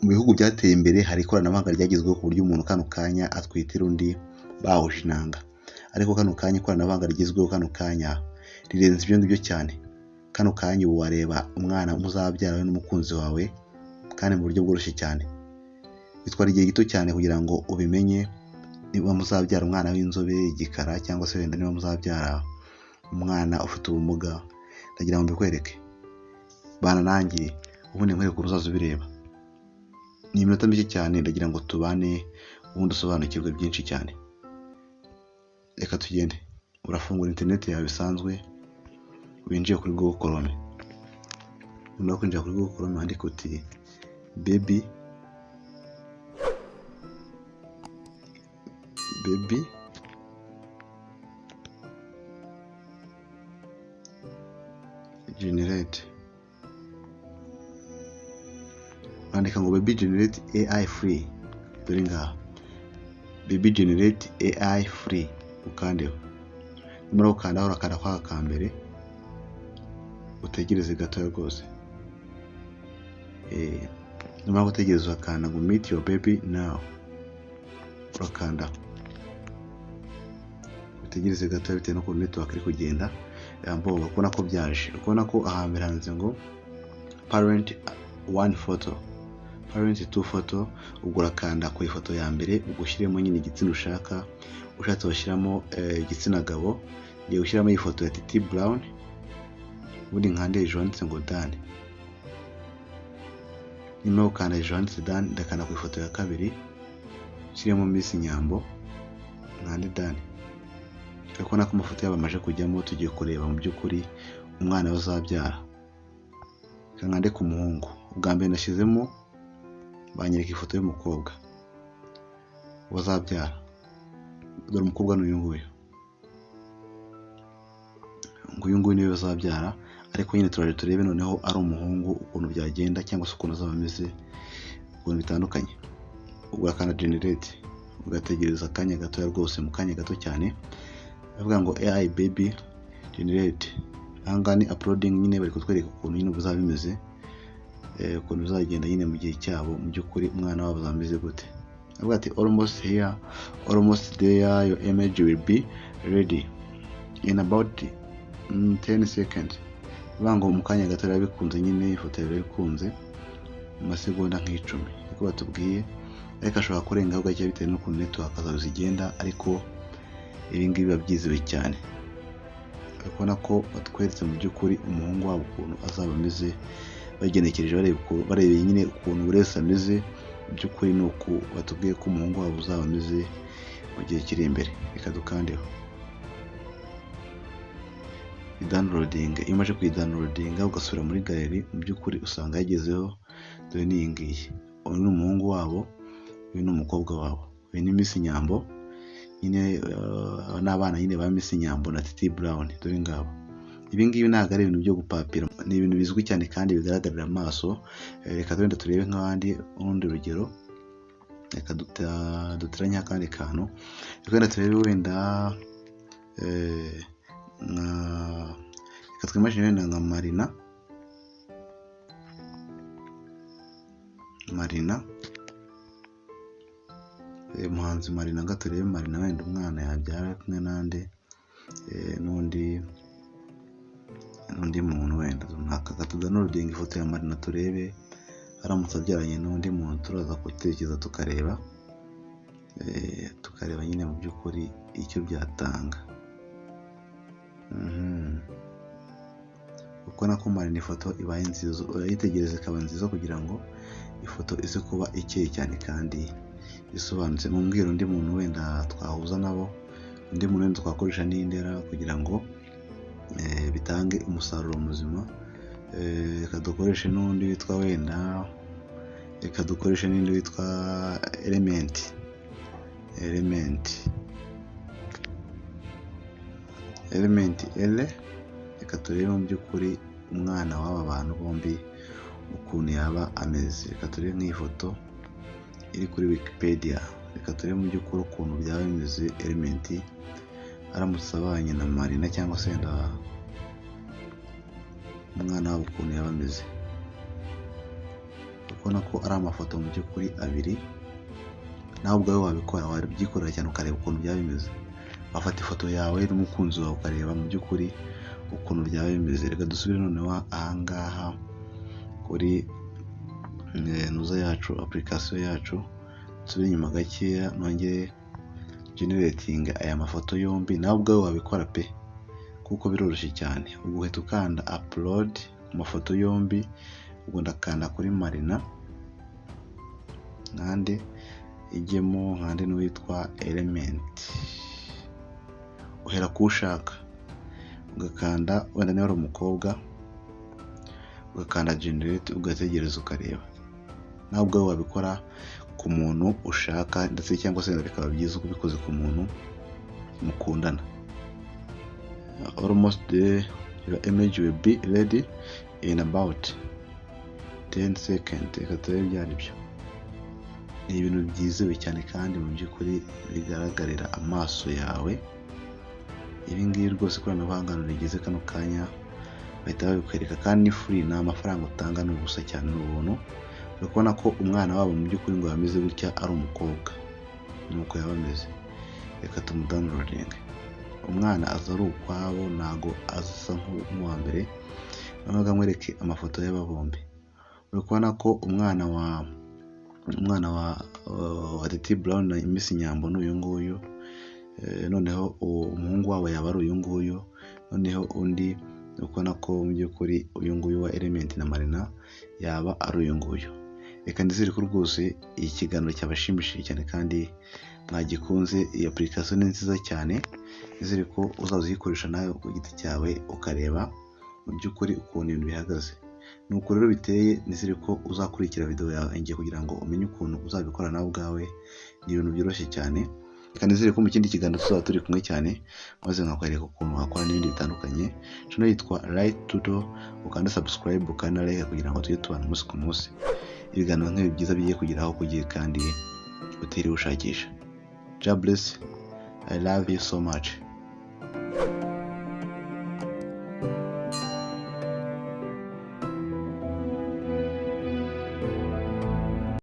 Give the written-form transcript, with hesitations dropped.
mu bihugu byateye imbere hari ikoranabuhanga ryagezweho ku buryo umuntu kano kanya atwitira undi bahuje inanga, ariko kano kanya ikoranabuhanga rigezweho kano kanya rirenze ibyo ngibyo cyane. Kano kanya ubu wareba umwana muzabyara we n'umukunzi wawe kandi mu buryo bworoshye cyane. Bitwara igihe gito cyane kugira ngo ubimenye niba muzabyara umwana w'inzobe, igikara, cyangwa se wenda niba muzabyara umwana ufite ubumuga. Ndagira ngo mbikwereke, bana nanjye ubundi nkwereke ukuntu uzaza ubireba. Ni iminota mike cyane, ndagira ngo tubane ubundi usobanukirwe byinshi cyane. Reka tugende. Urafungura interineti yawe bisanzwe, winjiye kuri Google Chrome. Nyuma yo kwinjira kuri Google Chrome wandika uti baby generate. Andika ngo baby generate AI free. Dore ngaha baby generate AI free, ukandeho. Nyuma yo gukanda urakanda kwa kambere, utegereze gato rwose. Nyuma yo gutegereza urakanda ngo meet your baby now, urakanda utegereze gato bitewe no kuntu network iri kugenda. Yambo ukubona ko byaje, ukubona ko ahambere hanze ngo parent 1 photo, parent 2 photo. Ubwo urakanda ku ifoto ya mbere ugushyiremo nyine igitsina ushaka. Ushatse washyiramo igitsina gabo, ngiye gushyiramo iyi foto ya Titi Brown, ubundi nkande hejuru handitse ngo done. Nyuma yo gukanda hejuru handitse done, ndakanda ku ifoto ya kabiri, nshyiremo Miss Nyambo, nkande done. Urabona ko amafoto yabo amaje kujyamo. Tugiye kureba mu by'ukuri umwana bazabyara. Nkande ku muhungu, ubwa mbere nashyizemo banyereka ifoto y'umukobwa bazabyara. Dore umukobwa n'uyu nguyu, nguyu nguyu niwe bazabyara, ariko nyine turaje turebe noneho ari umuhungu ukuntu byagenda, cyangwa se ukuntu azaba ameze, ukuntu bitandukanye. Ubwo urakanda generate, ugategereza akanya gato rwose, mu kanya gato cyane. Bavuga ngo AI baby generate. Aha ni uploading, nyine bari kutwereka ukuntu nyine bizaba bimeze, ukuntu bizagenda nyine mu gihe cyabo, mu by'ukuri umwana wabo azameze gute. Bavuga ati almost here, almost there, your image will be ready in about 10 seconds. Bavuga ngo mu kanya gato bikunze, nyine ifoto yawe bikunze mu masegonda nk'icumi, niko batubwiye. Ariko ashobora kurengaho gake bitewe n'ukuntu network zawe zigenda, ariko ibi ngibi biba byizewe cyane. Urabona ko batweretse mu by'ukuri umuhungu wabo ukuntu azaba ameze, bagenekereje barebeye nyine ukuntu buri wese ameze. Mu by'ukuri ni uku batubwiye ko umuhungu wabo uzaba ameze mu gihe kiri imbere. Reka dukandeho downloading. Iyo umaze kuyidownloadinga ugasubira muri gallery, mu by'ukuri usanga yagezeho. Dore ni iyi ngiyi, uyu ni umuhungu wabo, uyu ni umukobwa wabo, uyu ni Miss Nyambo. Nyine n'abana nyine ba Miss Nyambo na Titi Brown. Dore ngabo, ibi ngibi ntabwo ari ibintu byo gupapira, ni ibintu bizwi cyane kandi bigaragarira amaso. Reka twende turebe nk'abandi urundi rugero. Reka duteranye akandi kantu, reka turebe wenda reka twimagine wenda nka Marina, umuhanzi Marina. Nga turebe Marina wenda umwana yabyara kumwe nande n'undi muntu wenda runaka. Tudownloading ifoto ya Marina turebe aramutse abyaranye n'undi muntu, turaza gutekereza tukareba nyine mu by'ukuri icyo byatanga. Uko nako Marina ifoto ibaye nziza, urayitegereza ikaba nziza kugira ngo ifoto ize kuba ikeye cyane kandi bisobanutse. Mumbwira undi muntu wenda twahuza nabo, undi muntu wenda twakoresha n'indera kugira ngo bitange umusaruro muzima. Reka dukoreshe n'undi witwa wenda, reka dukoreshe n'indi witwa Element. Reka turebe mu by'ukuri umwana w'aba bantu bombi ukuntu yaba ameze. Reka turebe nk'ifoto iri kuri Wikipedia. Reka turebe mu by'ukuri ukuntu byaba bimeze Element aramutse abanye na Marina, cyangwa se wenda umwana wabo ukuntu yaba ameze. kubona ko ari amafoto mu by'ukuri abiri. Nawe ubwawe wabikora, wabyikorera cyane ukareba ukuntu byaba bimeze. Wafata ifoto yawe n'umukunzi wawe ukareba mu by'ukuri ukuntu byaba bimeze. Reka dusubire noneho ahangaha kuri nuza yacu, application yacu, nsubire inyuma gakeya nongere generating aya mafoto yombi. Nawe ubwawe wabikora pe, kuko biroroshye cyane. Ubwo uhita ukanda upload ku mafoto yombi, ubwo ndakanda kuri Marina nkande ijyemo, nkande n'uwitwa Element, uhera ku ushaka ugakanda, wenda niba ari umukobwa ugakanda generate, ugategereza ukareba. Nawe ubwawe wabikora ku muntu ushaka, ndetse cyangwa se bikaba byiza kubikoze ku muntu mukundana. Almost your image will be ready in about 10 seconds. Reka turebe byari byo. Ni ibintu byizewe cyane kandi mu by'ukuri bigaragarira amaso yawe. Ibi ngibi rwose ikoranabuhanga rigeze kano kanya bahita babikwereka, kandi ni free, nta mafaranga utanga, ni ubusa cyane, n'ubuntu. Uri kubona ko umwana wabo mu by'ukuri ngo yameze gutya ari umukobwa, nuko yaba ameze. Reka tumudownloading. Umwana aza ari ukwabo, ntago asa nk'uwa mbere. Noneho ngamwereke amafoto y'aba bombi. Uri kubona ko umwana wa Titi Brown na Miss Nyambo n'uyu nguyu, noneho umuhungu wabo yaba ari uyu nguyu, noneho undi ukubona ko mu by'ukuri uyu nguyu wa Element na Marina yaba ari uyu nguyu. Reka ndizere ko rwose iki kiganiro cyabashimishije cyane kandi mwagikunze. Iyi application ni nziza cyane, ndizere ko uzaza uyikoresha nawe ku giti cyawe ukareba mu by'ukuri ukuntu ibintu bihagaze. Nuko rero biteye, ndizere ko uzakurikira video yanjye kugira ngo umenye ukuntu uzabikora nawe ubwawe. Ni ibintu byoroshye cyane. Reka ndizere ko mu kindi kiganiro tuzaba turi kumwe cyane, maze nkakwereka ukuntu wakora n'ibindi bitandukanye. Channel yitwa Right Tuto, ukanda subscribe ukanda like kugira ngo tujye tubana umunsi ku munsi. Ibiganiro nk'ibi byiza bigiye kugeraho ku gihe kandi utiriwe ushakisha. God bless. I love you so much.